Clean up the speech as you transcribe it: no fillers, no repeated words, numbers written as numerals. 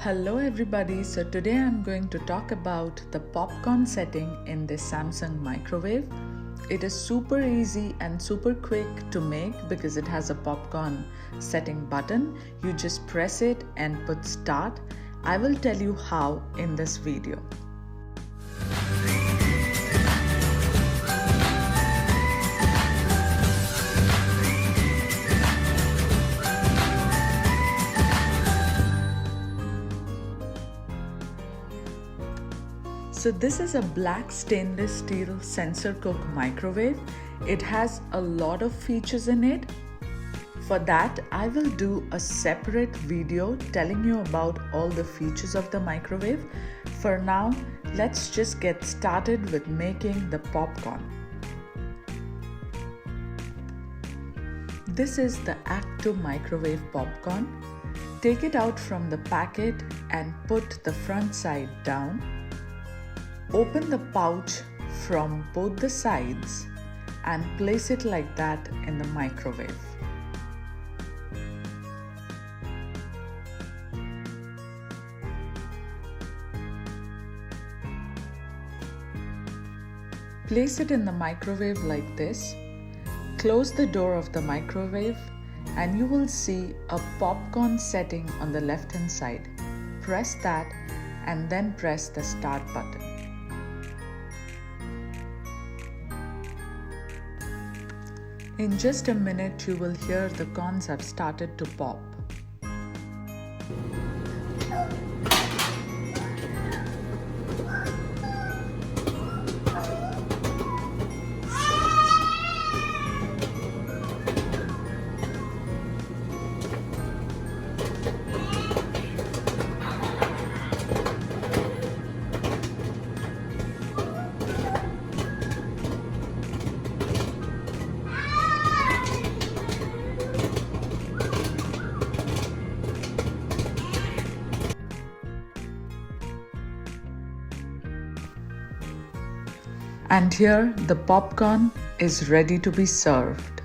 Hello everybody, so today I'm going to talk about the popcorn setting in this Samsung microwave. It is super easy and super quick to make because it has a popcorn setting button. You just press it and put start. I will tell you how in this video. So this is a black stainless steel sensor cook microwave. It has a lot of features in it. For that, I will do a separate video telling you about all the features of the microwave. For now, let's just get started with making the popcorn. This is the Act 2 microwave popcorn. Take it out from the packet and put the front side down. Open the pouch from both the sides and place it like that in the microwave. Place it in the microwave like this. Close the door of the microwave and you will see a popcorn setting on the left hand side. Press that and then press the start button. In just a minute, you will hear the corns have started to pop. And here the popcorn is ready to be served.